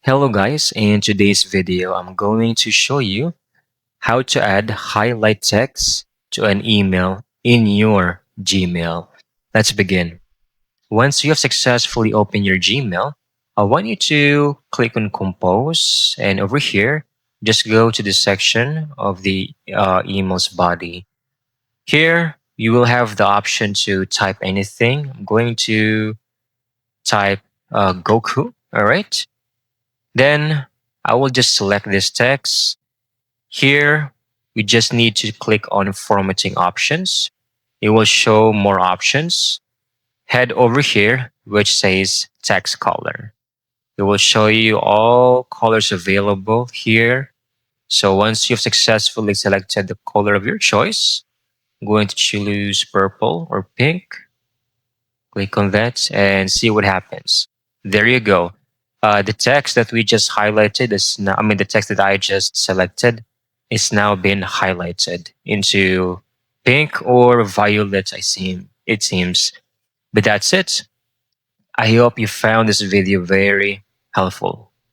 Hello guys, in today's video I'm going to show you how to add highlight text to an email in your Gmail. Let's begin. Once you have successfully opened your Gmail, I want you to click on Compose, and over here just go to the section of the email's body. Here you will have the option to type anything. I'm going to type Goku, alright? Then I will just select this text. Here, we just need to click on formatting options. It will show more options. Head over here, which says text color. It will show you all colors available here. So once you've successfully selected the color of your choice, I'm going to choose purple or pink. Click on that and see what happens. There you go. The text that we just highlighted is now, the text that I just selected is now been highlighted into pink or violet, it seems. But that's it. I hope you found this video very helpful.